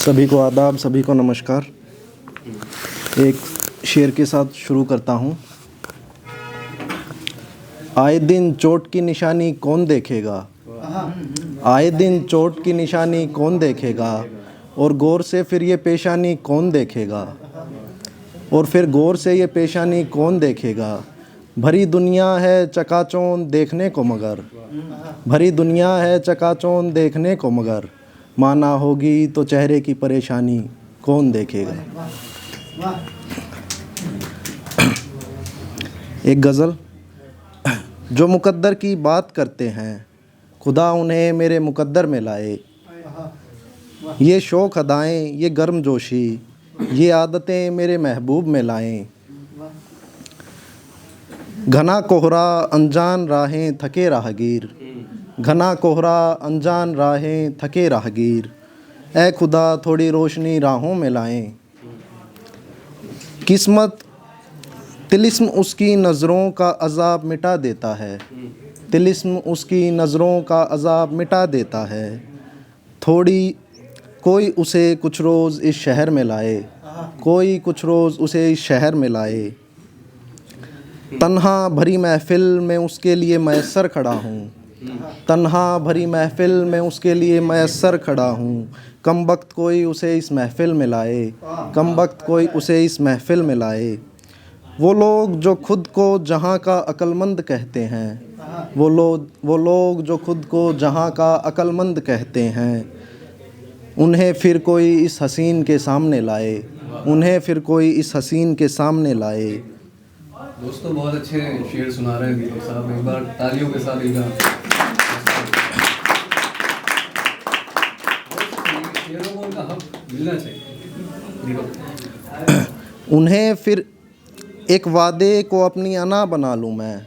सभी को आदाब, सभी को नमस्कार। एक शेर के साथ शुरू करता हूँ। आए दिन चोट की निशानी कौन देखेगा, आए दिन चोट की निशानी कौन देखेगा, और गौर से फिर ये पेशानी कौन देखेगा, और फिर गौर से ये पेशानी कौन देखेगा। भरी दुनिया है चकाचौंध देखने को मगर, भरी दुनिया है चकाचौंध देखने को मगर, माना होगी तो चेहरे की परेशानी कौन देखेगा। एक गज़ल। जो मुकद्दर की बात करते हैं खुदा उन्हें मेरे मुकद्दर में लाए। ये शौक़ अदाएँ, ये गर्म जोशी, ये आदतें मेरे महबूब में लाएं। घना कोहरा अनजान राहें थके राहगीर, घना कोहरा अनजान राहें थके राहगीर, ए खुदा थोड़ी रोशनी राहों में लाएं। किस्मत तिलिस्म उसकी नज़रों का अज़ाब मिटा देता है, तिलिस्म उसकी नज़रों का अज़ाब मिटा देता है। थोड़ी कोई उसे कुछ रोज़ इस शहर में लाए, कोई कुछ रोज़ उसे इस शहर में लाए। तन्हा भरी महफ़िल में उसके लिए मैसर खड़ा हूँ, तन्हा भरी महफ़िल में उसके लिए मैसर खड़ा हूँ। कम वक्त कोई उसे इस महफ़िल में लाए, कम वक्त कोई उसे इस महफ़िल में लाए। वो लोग जो खुद को जहाँ का अक्लमंद कहते हैं, वो लोग जो खुद को जहाँ का अक्लमंद कहते हैं, उन्हें फिर कोई इस हसीन के सामने लाए, उन्हें फिर कोई इस हसीन के सामने लाए। दोस्तों बहुत अच्छे शेर सुना रहे हैं दीपक साहब, एक बार तालियों के साथ एक शेरों को उनका हक मिलना चाहिए दीपक। उन्हें फिर एक वादे को अपनी अना बना लूँ मैं,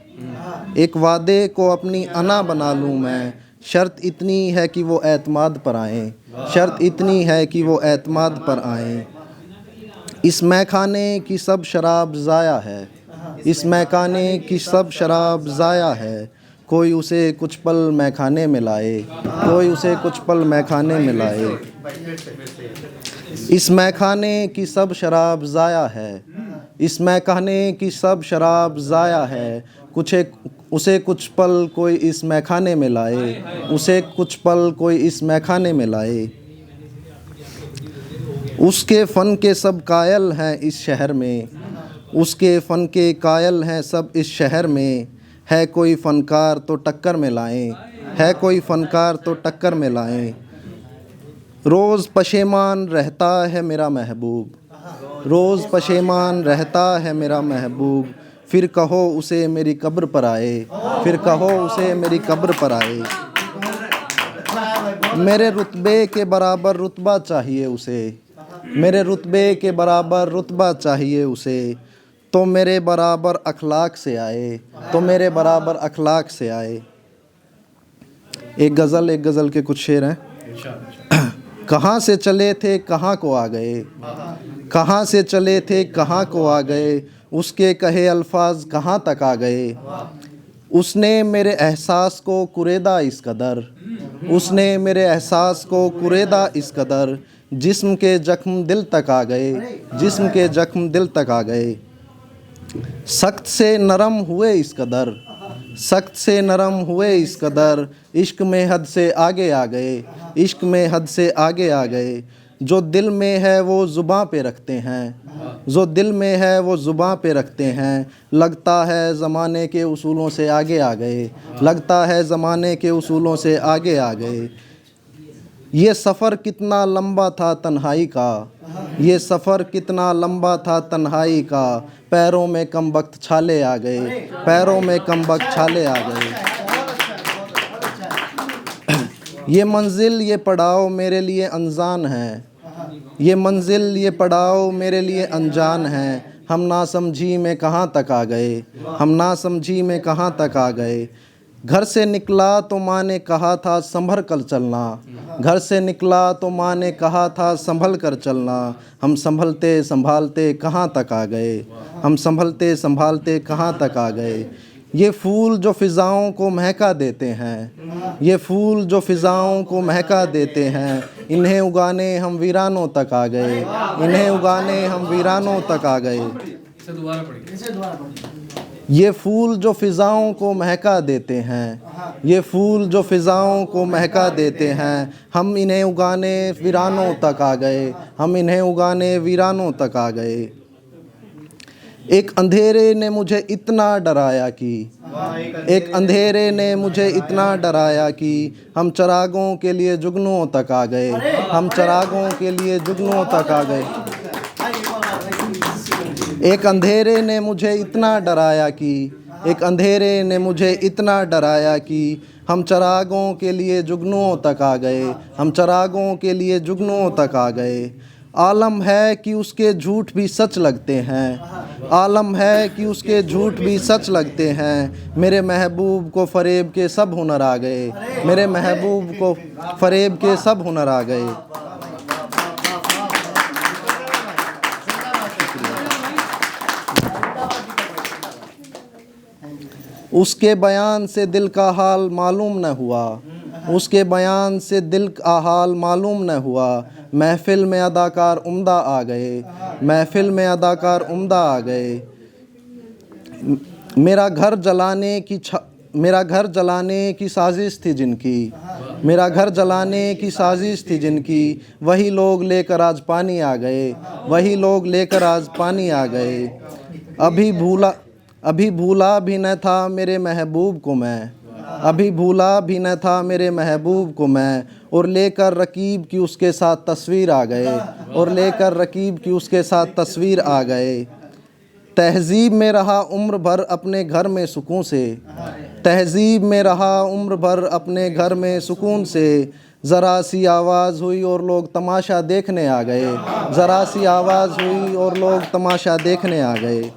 एक वादे को अपनी अना बना लूँ मैं। शर्त इतनी है कि वो एतमाद पर आएँ, शर्त इतनी है कि वो एतमाद पर आएँ। इस मैखाने की सब शराब ज़ाया है, इस मैखाने की सब शराब ज़ाया है। कोई उसे कुछ पल मैखाने में लाए, कोई उसे कुछ पल मैखाने में लाए। इस मैखाने की सब शराब ज़ाया है, इस मैखाने की सब शराब ज़ाया है। उसे कुछ पल कोई इस मैखाने में लाए, उसे कुछ पल कोई इस मैखाने में लाए। उसके फ़न के सब कायल हैं इस शहर में, उसके फ़न के कायल हैं सब इस शहर में। है कोई फ़नकार तो टक्कर में लाएं, है कोई फ़नकार तो टक्कर में लाएं। रोज़ पशेमान रहता है मेरा महबूब, रोज़ पशेमान रहता है मेरा महबूब। फिर कहो उसे मेरी कब्र पर आए, फिर कहो उसे मेरी कब्र पर आए। मेरे रुतबे के बराबर रुतबा चाहिए उसे, मेरे रुतबे के बराबर रुतबा चाहिए उसे। तो मेरे बराबर अखलाक से आए, तो मेरे बराबर अखलाक से आए। एक गज़ल के कुछ शेर हैं। कहाँ से चले थे कहाँ को आ गए, कहाँ से चले थे कहाँ को आ गए, उसके कहे अल्फाज कहाँ तक आ गए। उसने मेरे एहसास को कुरेदा इस कदर, उसने मेरे एहसास को कुरेदा इस कदर। जिस्म के ज़ख्म दिल तक आ गए, जिस्म के ज़ख्म दिल तक आ गए। सख्त से नरम हुए इस कदर, सख्त से नरम हुए इस कदर। इश्क में हद से आगे आ गए, इश्क में हद से आगे आ गए। जो दिल में है वो ज़ुबां पे रखते हैं, जो दिल में है वो ज़ुबां पे रखते हैं। लगता है ज़माने के उसूलों से आगे आ गए, लगता है ज़माने के उसूलों से आगे आ गए। ये सफ़र कितना लंबा था तन्हाई का, ये सफ़र कितना लंबा था तन्हाई का। पैरों में कम वक्त छाले आ गए, पैरों में कम वक्त छाले आ गए। ये मंजिल ये पड़ाव मेरे लिए अनजान है, ये मंजिल ये पड़ाव मेरे लिए अनजान है। हम ना समझी में कहाँ तक आ गए, हम ना समझी में कहाँ तक आ गए। घर से निकला तो माँ ने कहा था संभल कर चलना, घर से निकला तो माँ ने कहा था संभल कर चलना। हम संभलते संभालते कहाँ तक आ गए, हम संभलते संभालते कहाँ तक आ गए। ये फूल जो फ़िज़ाओं को महका देते हैं, ये फूल जो फ़िज़ाओं को महका देते हैं, इन्हें उगाने हम वीरानों तक आ गए, इन्हें उगाने हम वीरानों तक आ गए। इसे दोबारा पढ़िए। ये फूल जो फ़िज़ाओं को महका देते हैं, ये फूल जो फ़िज़ाओं को महका देते हैं, हम इन्हें उगाने वीरानों तक आ गए, हम इन्हें उगाने वीरानों तक आ गए। एक अंधेरे ने मुझे इतना डराया कि, एक अंधेरे ने मुझे इतना डराया कि हम चरागों के लिए जुगनुओं तक आ गए, हम चरागों के लिए जुगनुओं तक आ गए। एक अंधेरे ने मुझे इतना डराया कि, एक अंधेरे ने मुझे इतना डराया कि हम चरागों के लिए जुगनुओं तक आ गए, हम चरागों के लिए जुगनुओं तक आ गए। आलम है कि उसके झूठ भी सच लगते हैं, आलम है कि उसके झूठ भी सच लगते हैं। मेरे महबूब को फ़रेब के सब हुनर आ गए, मेरे महबूब को फ़रेब के सब हुनर आ गए। उसके बयान से दिल का हाल मालूम न हुआ, उसके बयान से दिल का हाल मालूम न हुआ। महफ़िल में अदाकार उम्दा आ गए, महफ़िल में अदाकार उम्दा आ गए। मेरा घर जलाने की साजिश थी जिनकी, मेरा घर जलाने की साजिश थी जिनकी, वही लोग लेकर आज पानी आ गए, वही लोग लेकर आज पानी आ गए। अभी भूला भी न था मेरे महबूब को मैं, अभी भूला भी न था मेरे महबूब को मैं। और लेकर रकीब की उसके साथ तस्वीर आ गए, और लेकर रकीब की उसके साथ तस्वीर आ गए। तहज़ीब में रहा उम्र भर अपने घर में सुकून से, तहज़ीब में रहा उम्र भर अपने घर में सुकून से। ज़रा सी आवाज़ हुई और लोग तमाशा देखने आ गए, ज़रा सी आवाज़ हुई और लोग तमाशा देखने आ गए।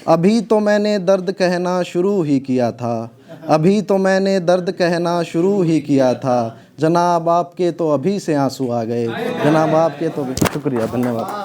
अभी तो मैंने दर्द कहना शुरू ही किया था, अभी तो मैंने दर्द कहना शुरू ही किया था। जनाब आपके तो अभी से आंसू आ गए, जनाब आपके तो। शुक्रिया, धन्यवाद।